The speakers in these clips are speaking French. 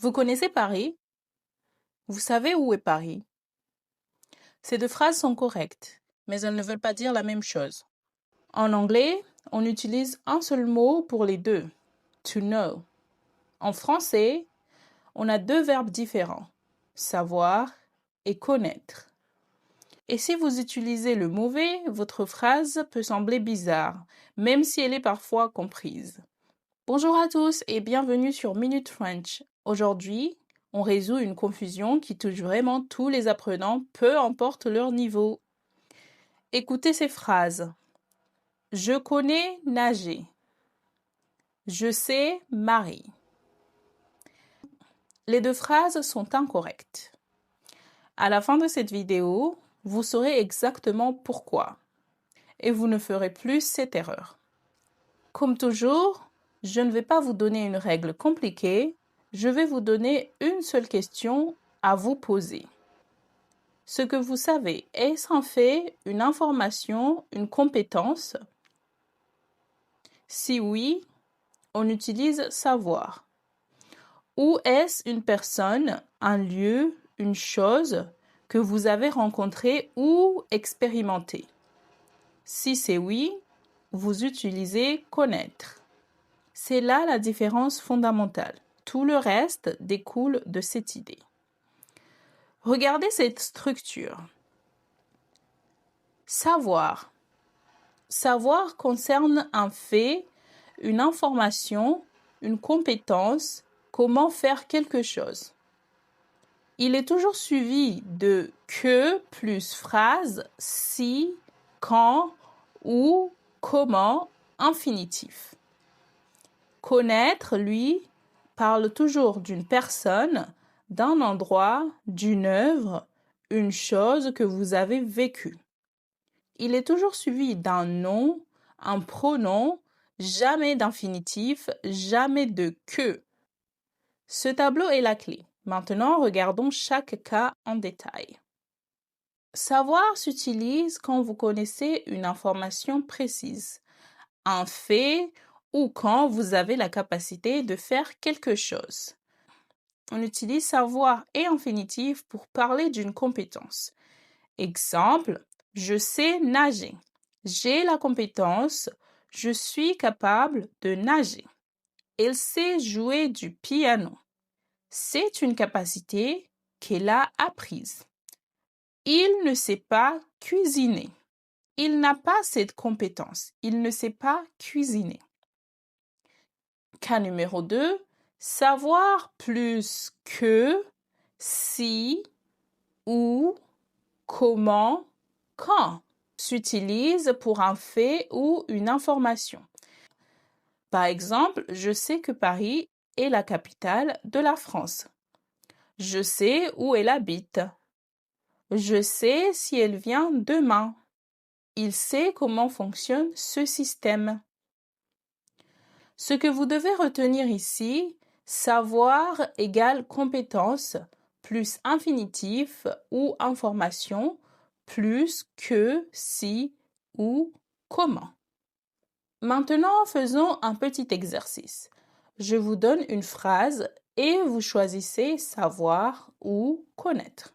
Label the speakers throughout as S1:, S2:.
S1: Vous connaissez Paris? Vous savez où est Paris? Ces deux phrases sont correctes, mais elles ne veulent pas dire la même chose. En anglais, on utilise un seul mot pour les deux, to know. En français, on a deux verbes différents, savoir et connaître. Et si vous utilisez le mauvais, votre phrase peut sembler bizarre, même si elle est parfois comprise. Bonjour à tous et bienvenue sur Minute French. Aujourd'hui, on résout une confusion qui touche vraiment tous les apprenants, peu importe leur niveau. Écoutez ces phrases. Je connais nager. Je sais Marie. Les deux phrases sont incorrectes. À la fin de cette vidéo, vous saurez exactement pourquoi et vous ne ferez plus cette erreur. Comme toujours, je ne vais pas vous donner une règle compliquée, je vais vous donner une seule question à vous poser. Ce que vous savez, est-ce en fait une information, une compétence? Si oui, on utilise savoir. Ou est-ce une personne, un lieu, une chose que vous avez rencontrée ou expérimentée? Si c'est oui, vous utilisez connaître. C'est là la différence fondamentale. Tout le reste découle de cette idée. Regardez cette structure. Savoir. Savoir concerne un fait, une information, une compétence, comment faire quelque chose. Il est toujours suivi de que plus phrase, si, quand, où, comment, infinitif. Connaître, lui, parle toujours d'une personne, d'un endroit, d'une œuvre, une chose que vous avez vécue. Il est toujours suivi d'un nom, un pronom, jamais d'infinitif, jamais de que. Ce tableau est la clé. Maintenant, regardons chaque cas en détail. Savoir s'utilise quand vous connaissez une information précise, un fait ou quand vous avez la capacité de faire quelque chose. On utilise savoir et infinitif pour parler d'une compétence. Exemple, je sais nager. J'ai la compétence, je suis capable de nager. Elle sait jouer du piano. C'est une capacité qu'elle a apprise. Il ne sait pas cuisiner. Il n'a pas cette compétence. Il ne sait pas cuisiner. Cas numéro 2, savoir plus que, si, où, comment, quand s'utilise pour un fait ou une information. Par exemple, je sais que Paris est la capitale de la France. Je sais où elle habite. Je sais si elle vient demain. Il sait comment fonctionne ce système. Ce que vous devez retenir ici, savoir égale compétence plus infinitif ou information plus que, si ou comment. Maintenant, faisons un petit exercice. Je vous donne une phrase et vous choisissez savoir ou connaître.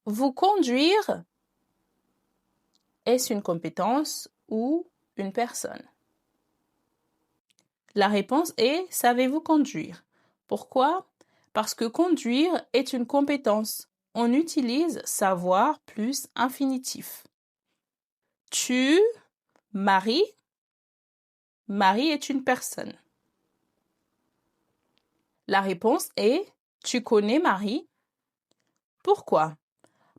S1: Vous conduire, est-ce une compétence ou une personne? La réponse est savez-vous conduire? Pourquoi? Parce que conduire est une compétence. On utilise savoir plus infinitif. Tu, Marie. Marie est une personne. La réponse est tu connais Marie? Pourquoi?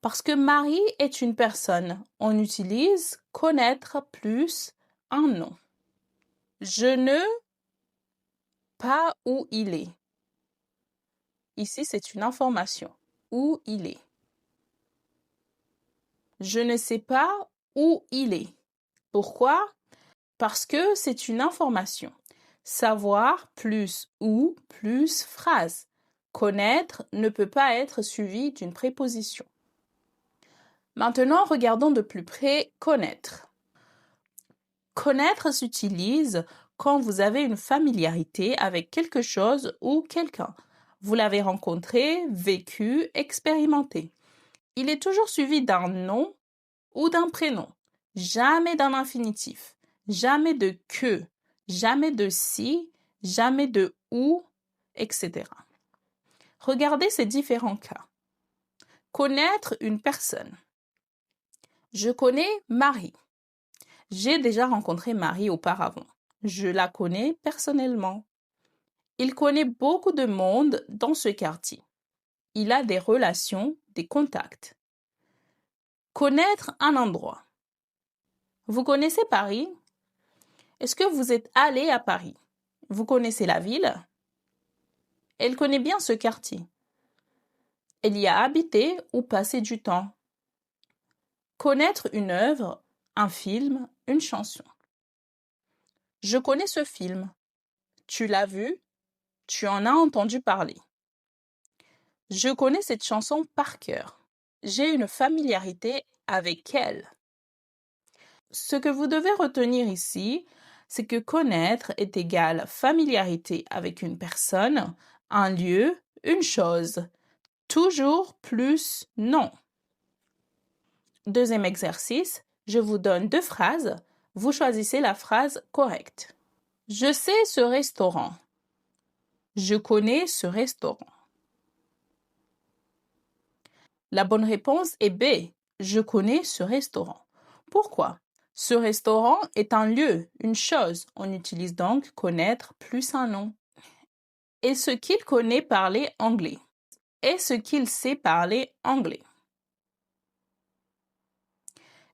S1: Parce que Marie est une personne. On utilise connaître plus un nom. Je ne pas où il est. Ici, c'est une information. Où il est. Je ne sais pas où il est. Pourquoi? Parce que c'est une information. Savoir plus où plus phrase. Connaître ne peut pas être suivi d'une préposition. Maintenant, regardons de plus près connaître. Connaître s'utilise quand vous avez une familiarité avec quelque chose ou quelqu'un. Vous l'avez rencontré, vécu, expérimenté. Il est toujours suivi d'un nom ou d'un prénom. Jamais d'un infinitif. Jamais de que. Jamais de si. Jamais de ou, etc. Regardez ces différents cas. Connaître une personne. Je connais Marie. J'ai déjà rencontré Marie auparavant. Je la connais personnellement. Il connaît beaucoup de monde dans ce quartier. Il a des relations, des contacts. Connaître un endroit. Vous connaissez Paris? Est-ce que vous êtes allé à Paris? Vous connaissez la ville? Elle connaît bien ce quartier. Elle y a habité ou passé du temps. Connaître une œuvre, un film, une chanson. Je connais ce film. Tu l'as vu? Tu en as entendu parler. Je connais cette chanson par cœur. J'ai une familiarité avec elle. Ce que vous devez retenir ici, c'est que connaître est égal familiarité avec une personne, un lieu, une chose. Toujours plus non. Deuxième exercice, je vous donne 2 phrases. Vous choisissez la phrase correcte. Je sais ce restaurant. Je connais ce restaurant. La bonne réponse est B. Je connais ce restaurant. Pourquoi? Ce restaurant est un lieu, une chose. On utilise donc connaître plus un nom. Est-ce qu'il connaît parler anglais? Est-ce qu'il sait parler anglais?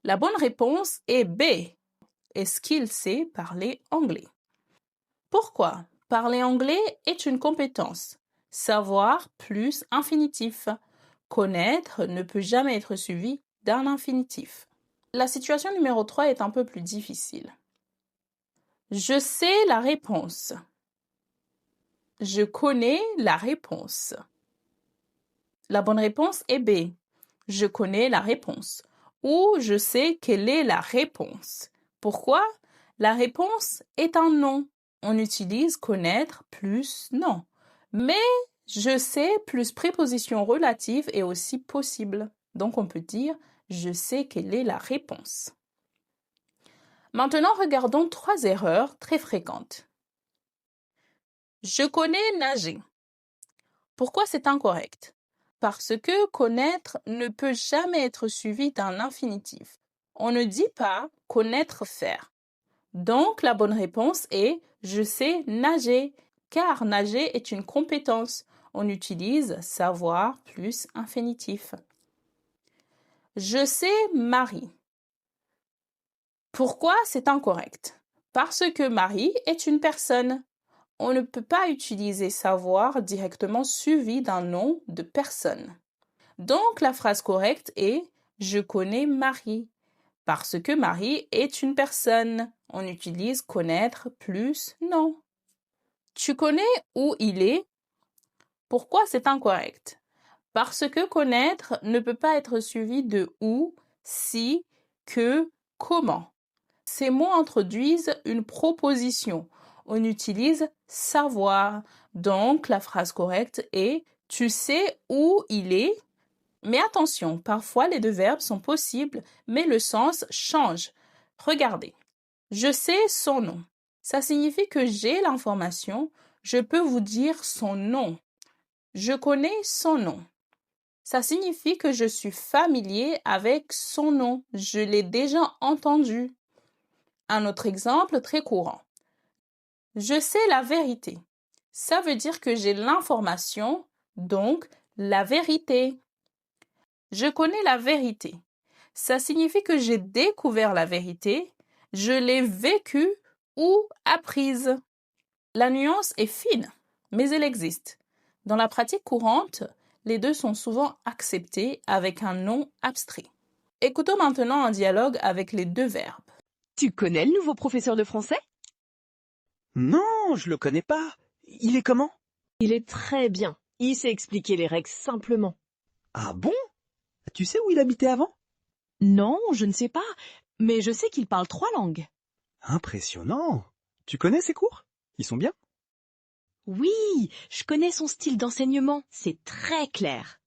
S1: La bonne réponse est B. Est-ce qu'il sait parler anglais? Pourquoi? Parler anglais est une compétence. Savoir plus infinitif. Connaître ne peut jamais être suivi d'un infinitif. La situation numéro 3 est un peu plus difficile. Je sais la réponse. Je connais la réponse. La bonne réponse est B. Je connais la réponse. Ou je sais quelle est la réponse. Pourquoi? La réponse est un nom. On utilise connaître plus non. Mais je sais plus préposition relative est aussi possible. Donc on peut dire je sais quelle est la réponse. Maintenant, regardons 3 erreurs très fréquentes. Je connais nager. Pourquoi c'est incorrect? Parce que connaître ne peut jamais être suivi d'un infinitif. On ne dit pas connaître faire. Donc la bonne réponse est je sais nager, car nager est une compétence. On utilise savoir plus infinitif. Je sais Marie. Pourquoi c'est incorrect? Parce que Marie est une personne. On ne peut pas utiliser savoir directement suivi d'un nom de personne. Donc la phrase correcte est je connais Marie. Parce que Marie est une personne. On utilise connaître plus non. Tu connais où il est? Pourquoi c'est incorrect? Parce que connaître ne peut pas être suivi de où, si, que, comment. Ces mots introduisent une proposition. On utilise savoir. Donc la phrase correcte est tu sais où il est? Mais attention, parfois les 2 verbes sont possibles, mais le sens change. Regardez. Je sais son nom. Ça signifie que j'ai l'information, je peux vous dire son nom. Je connais son nom. Ça signifie que je suis familier avec son nom. Je l'ai déjà entendu. Un autre exemple très courant. Je sais la vérité. Ça veut dire que j'ai l'information, donc la vérité. Je connais la vérité. Ça signifie que j'ai découvert la vérité, je l'ai vécue ou apprise. La nuance est fine, mais elle existe. Dans la pratique courante, les 2 sont souvent acceptés avec un nom abstrait. Écoutons maintenant un dialogue avec les 2 verbes.
S2: Tu connais le nouveau professeur de français?
S3: Non, je le connais pas. Il est comment?
S2: Il est très bien. Il sait expliquer les règles simplement.
S3: Ah bon? Tu sais où il habitait avant?
S2: Non, je ne sais pas, mais je sais qu'il parle 3 langues.
S3: Impressionnant. Tu connais ses cours? Ils sont bien?
S2: Oui, je connais son style d'enseignement, c'est très clair.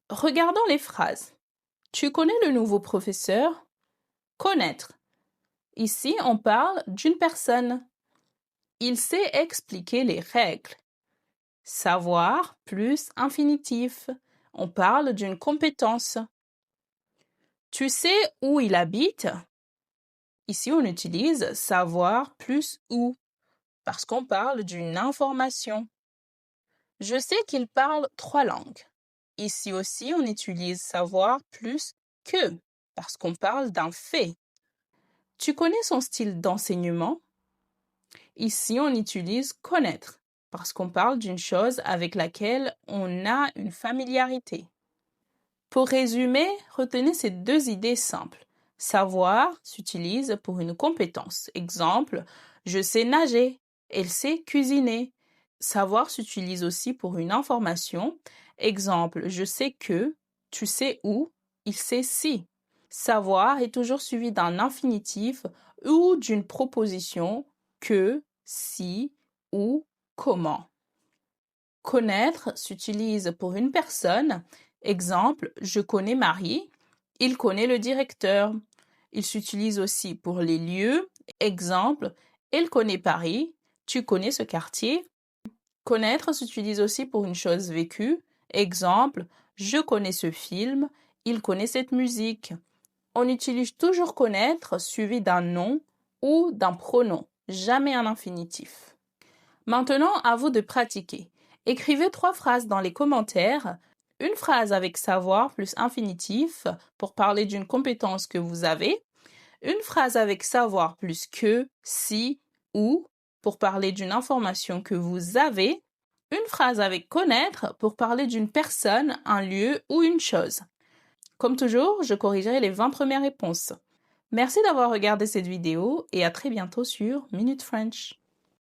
S1: Regardons les phrases. Tu connais le nouveau professeur? Connaître. Ici, on parle d'une personne. Il sait expliquer les règles. Savoir plus infinitif. On parle d'une compétence. Tu sais où il habite? Ici, on utilise savoir plus où parce qu'on parle d'une information. Je sais qu'il parle 3 langues. Ici aussi, on utilise savoir plus que parce qu'on parle d'un fait. Tu connais son style d'enseignement? Ici, on utilise connaître parce qu'on parle d'une chose avec laquelle on a une familiarité. Pour résumer, retenez ces 2 idées simples. Savoir s'utilise pour une compétence. Exemple, je sais nager, elle sait cuisiner. Savoir s'utilise aussi pour une information. Exemple, je sais que, tu sais où, il sait si. Savoir est toujours suivi d'un infinitif ou d'une proposition que, si, ou, comment. Connaître s'utilise pour une personne. Exemple, je connais Marie, il connaît le directeur. Il s'utilise aussi pour les lieux. Exemple, elle connaît Paris, tu connais ce quartier. Connaître s'utilise aussi pour une chose vécue. Exemple, je connais ce film, il connaît cette musique. On utilise toujours connaître suivi d'un nom ou d'un pronom, jamais un infinitif. Maintenant, à vous de pratiquer. Écrivez 3 phrases dans les commentaires. Une phrase avec savoir plus infinitif pour parler d'une compétence que vous avez. Une phrase avec savoir plus que, si, ou pour parler d'une information que vous avez. Une phrase avec connaître pour parler d'une personne, un lieu ou une chose. Comme toujours, je corrigerai les 20 premières réponses. Merci d'avoir regardé cette vidéo et à très bientôt sur Minute French.